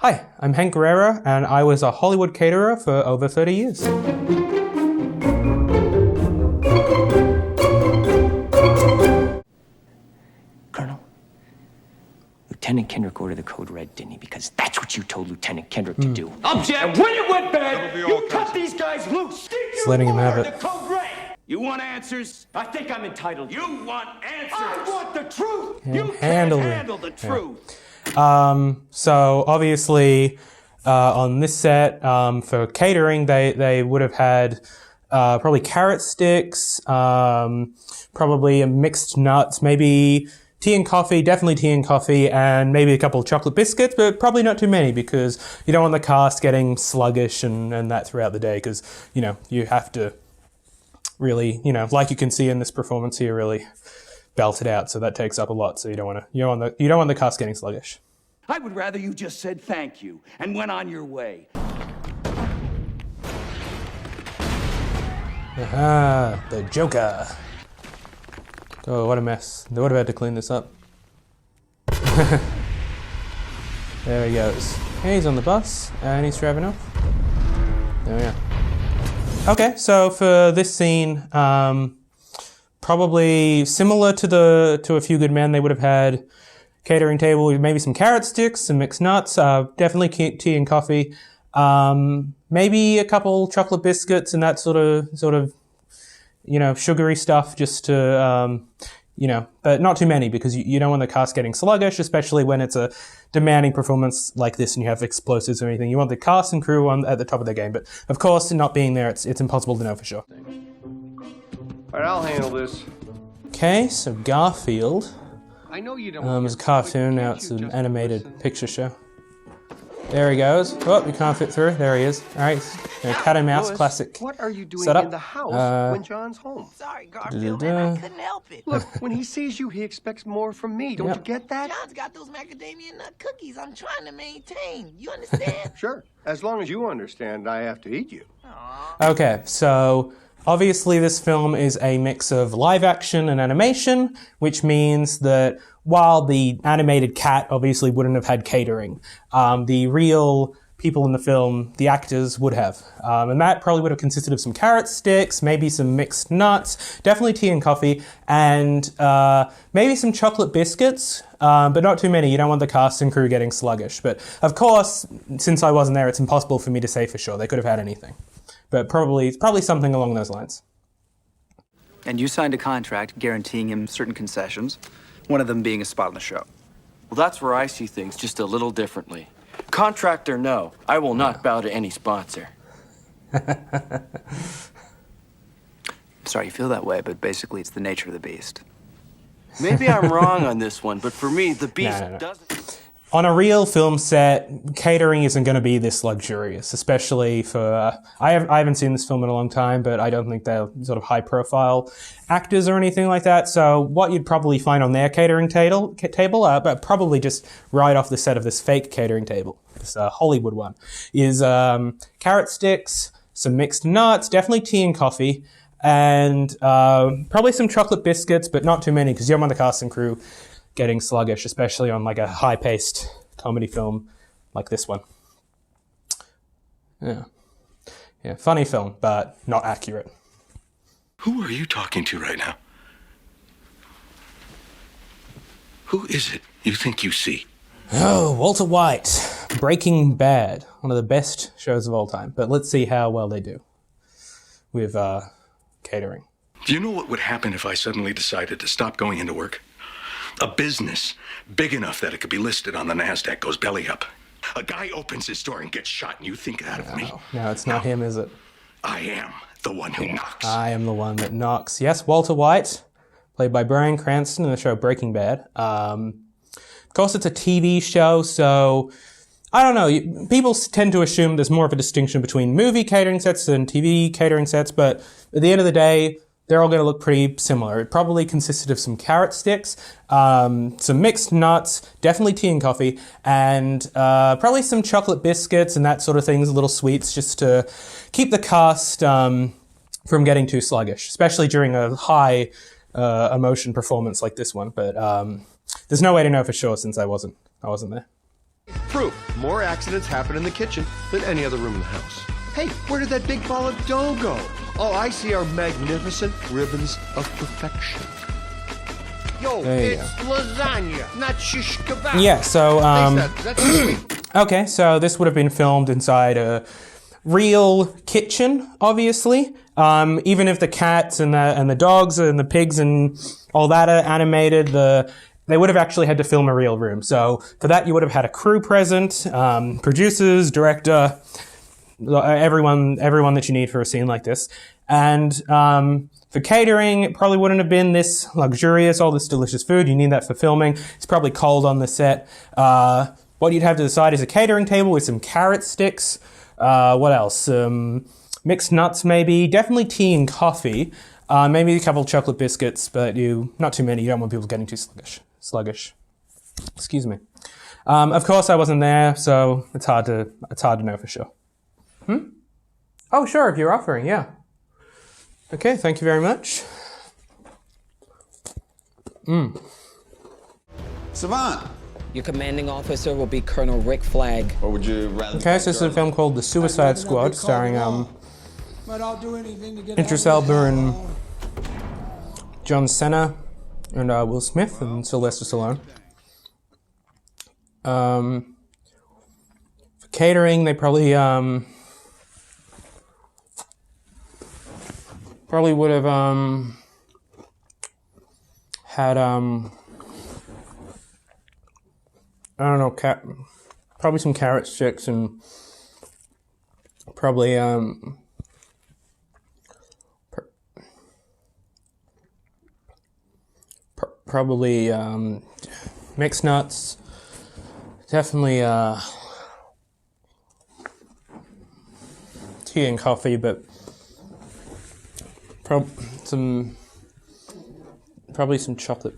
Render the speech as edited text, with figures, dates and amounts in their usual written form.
Hi, I'm Hank Guerrero, and I was a Hollywood caterer for over 30 years. Colonel, Lieutenant Kendrick ordered the code red, didn't he? Because that's what you told Lieutenant Kendrick to do. Object! And when it went bad, you cut these guys loose! Just letting him have it. The code red! You want answers? I think I'm entitled. You want answers? I want the truth! And you can't handle the truth! So obviously, on this set, for catering, they would have had probably carrot sticks, probably mixed nuts, maybe tea and coffee, definitely tea and coffee, and maybe a couple of chocolate biscuits, but probably not too many because you don't want the cast getting sluggish and that throughout the day because, you know, you have to really, you know, like you can see in this performance here, really belt it out. So that takes up a lot. So you don't want the cast getting sluggish. I would rather you just said thank you and went on your way. Aha, the Joker. Oh, what a mess. They would have had to clean this up. There he goes. He's on the bus, and he's driving off. There we go. Okay, so for this scene, probably similar to A Few Good Men, they would have had catering table with maybe some carrot sticks, some mixed nuts, definitely tea and coffee, maybe a couple chocolate biscuits and that sort of, you know, sugary stuff just to, you know, but not too many because you don't want the cast getting sluggish, especially when it's a demanding performance like this and you have explosives or anything. You want the cast and crew at the top of their game, but of course, not being there, it's impossible to know for sure. All right, I'll handle this. Okay, so Garfield. I know you don't. It's a cartoon, now it's an animated picture show. There he goes. Oh, you can't fit through. There he is. All right, cat and mouse, Lewis, classic. What are you doing setup. in the house when John's home? Sorry, Garfield, man, I couldn't help it. Look, when he sees you, he expects more from me. Don't you get that? John's got those macadamia nut cookies I'm trying to maintain. You understand? Sure. As long as you understand, I have to eat you. Okay, so obviously this film is a mix of live action and animation, which means that while the animated cat obviously wouldn't have had catering, the real people in the film, the actors, would have. And that probably would have consisted of some carrot sticks, maybe some mixed nuts, definitely tea and coffee, and maybe some chocolate biscuits, but not too many. You don't want the cast and crew getting sluggish. But of course, since I wasn't there, it's impossible for me to say for sure. They could have had anything. But probably something along those lines. And you signed a contract guaranteeing him certain concessions, one of them being a spot on the show. Well, that's where I see things just a little differently. Contract or no, I will not bow to any sponsor. Sorry you feel that way, but basically it's the nature of the beast. Maybe I'm wrong on this one, but for me, the beast doesn't... On a real film set, catering isn't going to be this luxurious, especially for... I haven't seen this film in a long time, but I don't think they're sort of high-profile actors or anything like that. So what you'd probably find on their catering table, but probably just right off the set of this fake catering table, this Hollywood one, is carrot sticks, some mixed nuts, definitely tea and coffee, and probably some chocolate biscuits, but not too many because you don't want the cast and crew getting sluggish, especially on like a high-paced comedy film like this one. Yeah, funny film, but not accurate. Who are you talking to right now? Who is it you think you see? Oh, Walter White, Breaking Bad, one of the best shows of all time. But let's see how well they do with catering. Do you know what would happen if I suddenly decided to stop going into work? A business big enough that it could be listed on the NASDAQ goes belly up. A guy opens his door and gets shot, and you think that of me? No, it's not him, is it? I am the one who knocks. I am the one that knocks. Yes, Walter White, played by Bryan Cranston in the show Breaking Bad. Of course, it's a TV show, so I don't know. People tend to assume there's more of a distinction between movie catering sets and TV catering sets, but at the end of the day, they're all going to look pretty similar. It probably consisted of some carrot sticks, some mixed nuts, definitely tea and coffee, and probably some chocolate biscuits and that sort of things, little sweets, just to keep the cast from getting too sluggish, especially during a high emotion performance like this one. But there's no way to know for sure since I wasn't there. Proof. More accidents happen in the kitchen than any other room in the house. Hey, where did that big ball of dough go? All I see are magnificent ribbons of perfection. Yo, it's lasagna, not shish kebab. Yeah, so, That's sweet. okay, so this would have been filmed inside a real kitchen, obviously. Even if the cats and the dogs and the pigs and all that are animated, they would have actually had to film a real room. So for that, you would have had a crew present, producers, director, everyone that you need for a scene like this. And for catering, it probably wouldn't have been this luxurious, all this delicious food. You need that for filming. It's probably cold on the set. What you'd have to decide is a catering table with some carrot sticks. What else? Mixed nuts, maybe. Definitely tea and coffee. Maybe a couple of chocolate biscuits, but not too many. You don't want people getting too sluggish. Excuse me. Of course, I wasn't there, so it's hard to know for sure. Oh, sure. If you're offering, yeah. Okay, thank you very much. Savant. Your commanding officer will be Colonel Rick Flagg. Or would you rather... Okay, so this is a film called The Suicide Squad, starring Idris Elba and John Cena and Will Smith and Sylvester Stallone. For catering, they probably would have had I don't know, probably some carrot sticks and probably probably mixed nuts. Definitely tea and coffee, but probably some chocolate